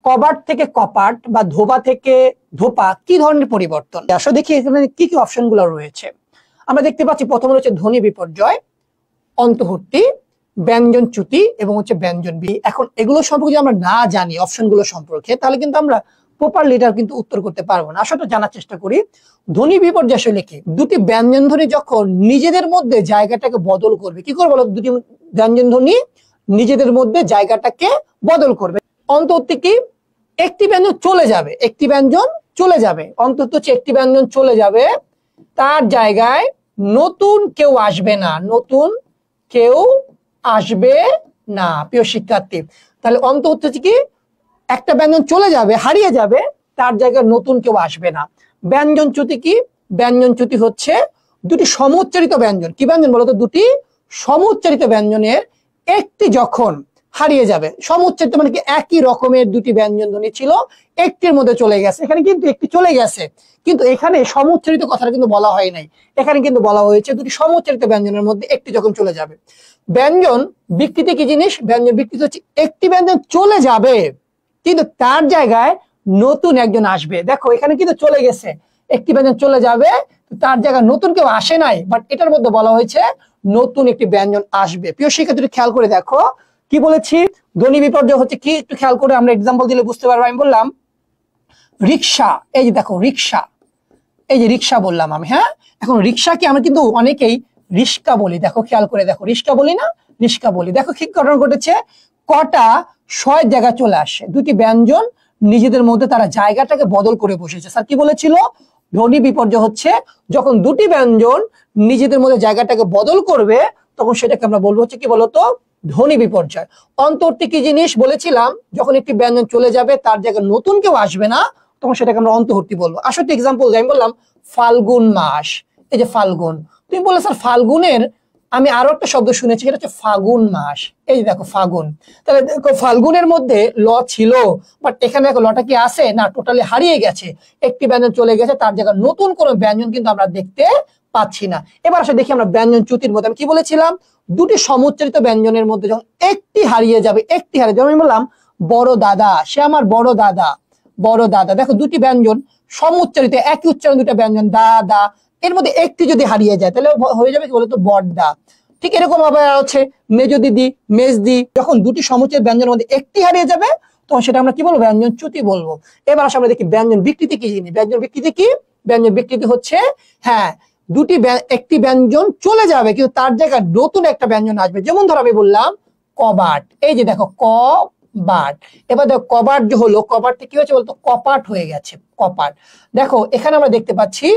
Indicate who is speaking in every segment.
Speaker 1: কবাট থেকে কপাট বা ধোবা থেকে ধোপা কি ধরনের পরিবর্তন? আসলে দেখি এখানে কি কি অপশন গুলো রয়েছে। আমরা দেখতে পাচ্ছি প্রথমে রয়েছে ধ্বনি বিপর্যয়, অন্তঃবর্তী, ব্যঞ্জন চ্যুতি এবং ব্যঞ্জন বি। এখন এগুলো সম্পর্কে যদি আমরা না জানি অপশন গুলো সম্পর্কে, তাহলে কিন্তু আমরা প্রপারলি এটার কিন্তু উত্তর করতে পারবো না। আসলে জানার চেষ্টা করি। ধ্বনি বিপর্যয় আসলে কি? দুটি ব্যঞ্জন ধ্বনি যখন নিজেদের মধ্যে জায়গাটাকে বদল করবে, কি করবে বলো? দুটি ব্যঞ্জন ধ্বনি নিজেদের মধ্যে জায়গাটাকে বদল করবে। অন্তত কি? একটি ব্যঞ্জন চলে যাবে, একটি ব্যঞ্জন চলে যাবে, অন্তত একটি ব্যঞ্জন চলে যাবে, তার জায়গায় নতুন কেউ আসবে না, নতুন কেউ আসবে না। প্রিয় শিক্ষার্থী, তাহলে অন্তত হচ্ছে কি? একটা ব্যঞ্জন চলে যাবে, হারিয়ে যাবে, তার জায়গায় নতুন কেউ আসবে না। ব্যঞ্জন চ্যুতি কি? ব্যঞ্জন চ্যুতি হচ্ছে দুটি সমুচ্চারিত ব্যঞ্জন। কি ব্যঞ্জন বলতো? দুটি সমুচ্চারিত ব্যঞ্জনের একটি যখন হারিয়ে যাবে। সমুচ্চারিত মানে কি? একই রকমের দুটি ব্যঞ্জন ধ্বনি ছিল, একটির মধ্যে চলে গেছে। এখানে কিন্তু একটি চলে গেছে, কিন্তু এখানে সমুচ্চারিত কথাটা কিন্তু বলা হয় নাই। এখানে কিন্তু বলা হয়েছে দুটি সমুচ্চারিত ব্যঞ্জনের মধ্যে একটি যখন চলে যাবে। ব্যঞ্জন বিকৃতি কি জিনিস? ব্যঞ্জন বিকৃতি হচ্ছে একটি ব্যঞ্জন চলে যাবে, কিন্তু তার জায়গায় নতুন একজন আসবে। দেখো এখানে কিন্তু চলে গেছে, একটি ব্যঞ্জন চলে যাবে, তার জায়গায় নতুন কেউ আসে নাই, বাট এটার মধ্যে বলা হয়েছে নতুন একটি ব্যঞ্জন আসবে। প্রিয় শিক্ষার্থী, খেয়াল করে দেখো কি বলেছি। ধ্বনি বিপর্যয় হচ্ছে কি? একটু খেয়াল করে আমরা এক্সাম্পল দিলে বুঝতে পারবো। আমি বললাম রিক্সা, এই যে দেখো রিক্সা, এই যে রিক্সা বললাম আমি। হ্যাঁ, এখন রিক্সাকে আমরা কিন্তু অনেকেই রিস্কা বলি। দেখো খেয়াল করে দেখো, রিস্কা বলি না, রিস্কা বলি। দেখো কি ঘটনা ঘটেছে? কটা শয়ের জায়গা চলে আসে, দুটি ব্যঞ্জন নিজেদের মধ্যে তারা জায়গাটাকে বদল করে বসেছে। স্যার কি বলেছিল? ধ্বনি বিপর্যয় হচ্ছে যখন দুটি ব্যঞ্জন নিজেদের মধ্যে জায়গাটাকে বদল করবে, তখন সেটাকে আমরা বলবো হচ্ছে কি বলতো? ধ্বনি বিপর্যয়। অন্তর্বর্তী কি জিনিস বলেছিলাম? যখন একটি ব্যঞ্জন চলে যাবে, তার জায়গায় নতুন কেউ আসবে না, তখন সেটাকে আমরা অন্তর্বর্তী বলবো। আসলে এক্সাম্পল আমি বললাম ফাল্গুন মাস, এই যে ফাল্গুন। তুমি বললে স্যার ফাল্গুনের আমি আরো একটা শব্দ শুনেছি, সেটা হচ্ছে ফাগুন মাস। এই যে দেখো ফাগুন, তাহলে দেখো ফাল্গুনের মধ্যে ল ছিল, বাট এখানে দেখো লটা কি আছে না, টোটালি হারিয়ে গেছে। একটি ব্যঞ্জন চলে গেছে, তার জায়গায় নতুন কোনো ব্যঞ্জন কিন্তু আমরা দেখতে পাচ্ছি না। এবার আসলে দেখি আমরা ব্যঞ্জন চ্যুতির মধ্যে আমি কি বলেছিলাম? দুটি সমুচ্চারিত ব্যঞ্জনের মধ্যে যখন একটি হারিয়ে যাবে, একটি হারিয়ে যাবে। আমি বললাম বড় দাদা, সে আমার বড় দাদা, বড় দাদা। দেখো দুটি ব্যঞ্জন সমুচ্চারিত, একই উচ্চারণ দুটা ব্যঞ্জন, দাদা, এর মধ্যে একটি যদি হারিয়ে যায় তাহলে হয়ে যাবে কি বলতো? বড়দা। ঠিক এরকম আবার হচ্ছে মেজ দিদি, মেজদি। যখন দুটি সমুচ্চারিত ব্যঞ্জনের মধ্যে একটি হারিয়ে যাবে, তখন সেটা আমরা কি বলবো? ব্যঞ্জন চ্যুতি বলবো। এবার আসলে আমরা দেখি ব্যঞ্জন বিকৃতি কি জিনিস। ব্যঞ্জন বিকৃতি কি? ব্যঞ্জন বিকৃতি হচ্ছে হ্যাঁ, একটি ব্যঞ্জন চলে যাবে, কিন্তু তার জায়গায় নতুন একটা ব্যঞ্জন আসবে। যেমন ধর আমি বললাম কবাট, এই যে দেখো কবাট। এবার দেখো কবাট যে হলো, কবাট থেকে কি হয়েছে বলতো? কপাট হয়ে গেছে, কপাট। দেখো এখানে আমরা দেখতে পাচ্ছি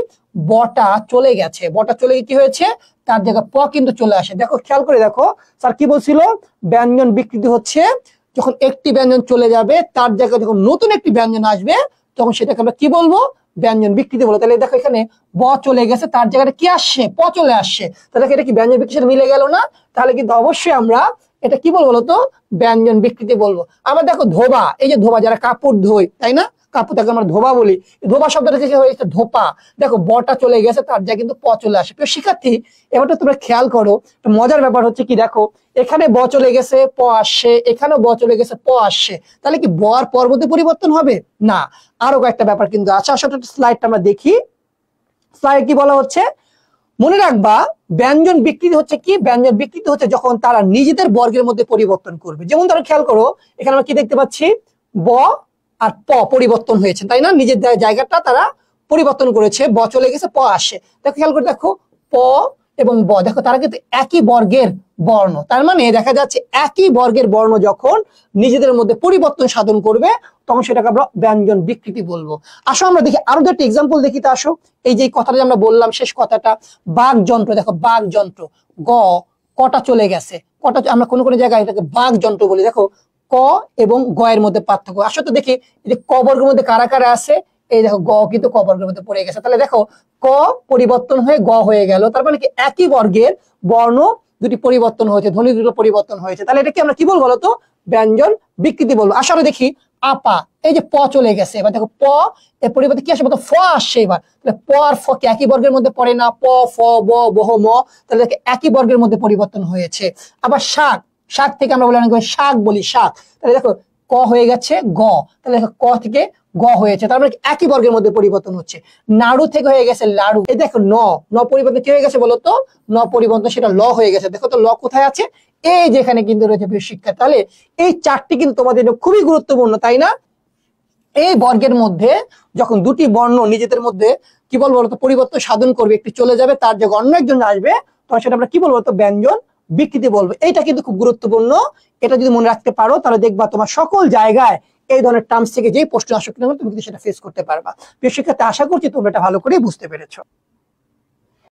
Speaker 1: বটা চলে গেছে, বটা চলে গিয়ে কি হয়েছে? তার জায়গায় প কিন্তু চলে আসে। দেখো খেয়াল করে দেখো স্যার কি বলছিল? ব্যঞ্জন বিকৃতি হচ্ছে যখন একটি ব্যঞ্জন চলে যাবে, তার জায়গায় যখন নতুন একটি ব্যঞ্জন আসবে, তখন সেটাকে আমরা কি বলবো? ব্যঞ্জন বিকৃতি বলো। তাহলে দেখো এখানে ব চলে গেছে, তার জায়গাটা কি আসছে? প চলে আসছে। তাহলে এটা কি ব্যঞ্জন বিকৃতির সাথে মিলে গেল না? তাহলে কিন্তু অবশ্যই আমরা এটা কি বলবো বলতো? ব্যঞ্জন বিকৃতি বলবো। আবার দেখো ধোবা, এই যে ধোবা, যারা কাপড় ধোয়, তাই না? কাপড় তাকে আমরা ধোবা বলি। ধোবা শব্দটা থেকে হয়েছে ধোপা। দেখো বটা চলে গেছে, তার জায়গায় কিন্তু প চলে আসে। প্রিয় শিক্ষার্থী, এবারটা তোমরা খেয়াল করো, মজার ব্যাপার হচ্ছে কি? দেখো এখানে ব চলে গেছে, প আসছে, এখানেও ব চলে গেছে, প আসছে। তাহলে কি ব আর পর মধ্যে পরিবর্তন হবে না? আরো কয়েকটা ব্যাপার কিন্তু আছে। আসলে স্লাইডটা আমরা দেখি। স্লাইড কি বলা হচ্ছে? মনে রাখবা ব্যঞ্জন বিকৃতি হচ্ছে কি? ব্যঞ্জন বিকৃতি হচ্ছে যখন তারা নিজেদের বর্গের মধ্যে পরিবর্তন করবে। যেমন ধরো খেয়াল করো, এখানে আমরা কি দেখতে পাচ্ছি? ব আর প পরিবর্তন হয়েছে, তাই না? নিজের জায়গাটা তারা পরিবর্তন করেছে, ব চলে গেছে, প আসে। দেখো খেয়াল করে দেখো, প এবং ব, দেখো তারা কিন্তু একই বর্গের বর্ণ। তার মানে দেখা যাচ্ছে একই বর্গের বর্ণ যখন নিজেদের মধ্যে পরিবর্তন সাধন করবে, তখন সেটাকে আমরা ব্যঞ্জন বিকৃতি বলবো। আসো আমরা দেখি আরো দুটো এক্সাম্পল দেখি। তো আসো, এই যে কথাটা আমরা বললাম, শেষ কথাটা, বাঘ যন্ত্র। দেখো বাঘ যন্ত্র, গ, কটা চলে গেছে, কটা আমরা কোন কোন জায়গায় এটাকে বাঘ যন্ত্র বলি। দেখো ক এবং গ এর মধ্যে পার্থক্য। আসলে তো দেখি এই যে ক বর্গের মধ্যে কারা কারা আছে, এই দেখো গ কিন্তু ক বর্গের মধ্যে পড়ে গেছে। তাহলে দেখো ক পরিবর্তন হয়ে গ হয়ে গেল, তার মানে কি একই বর্গের বর্ণ দুটি পরিবর্তন হয়েছে, ধ্বনি দুটো পরিবর্তন হয়েছে। তাহলে এটা কি আমরা কি বলবো বলতো? ব্যঞ্জন বিকৃতি বলবো। আসলে দেখি আপা, এই যে প চলে গেছে, এবার দেখো প এর পরিবর্তে কি আসে বলতো? ফ আসছে। এবার তাহলে প আর ফ কি একই বর্গের মধ্যে পড়ে না? প, ফ, ব, বহ, ম। তাহলে একই বর্গের মধ্যে পরিবর্তন হয়েছে। আবার শাক, শাক থেকে আমরা বলি অনেক শাক বলি, শাক। তাহলে দেখো ক ক হয়ে গেছে গ, তাহলে ক থেকে গ হয়েছে, তার মানে একই বর্গের মধ্যে পরিবর্তন হচ্ছে। নাড়ু থেকে হয়ে গেছে লাড়ু। এই দেখো ন, ন পরিবর্তন কি হয়ে গেছে বলতো, ন পরিবর্তন সেটা ল হয়ে গেছে। দেখো তো ল কোথায় আছে, এই যেখানে কিন্তু রয়েছে শিক্ষা। তাহলে এই চারটি কিন্তু তোমাদের জন্য খুবই গুরুত্বপূর্ণ, তাই না? এই বর্গের মধ্যে যখন দুটি বর্ণ নিজেদের মধ্যে কি বলবো বলতো পরিবর্তন সাধন করবে, একটি চলে যাবে, তার যে অন্য একজন আসবে, তখন সেটা আমরা কি বলবো তো ব্যঞ্জন বিকৃতি বলবো। এইটা কিন্তু খুব গুরুত্বপূর্ণ। এটা যদি মনে রাখতে পারো তাহলে দেখবা তোমার সকল জায়গায় এই ধরনের টার্মস থেকে যেই প্রশ্ন আসুক না কেন তুমি কিন্তু সেটা ফেস করতে পারবা। প্রিয় শিক্ষার্থী, আশা করছি তোমরা এটা ভালো করে বুঝতে পেরেছো।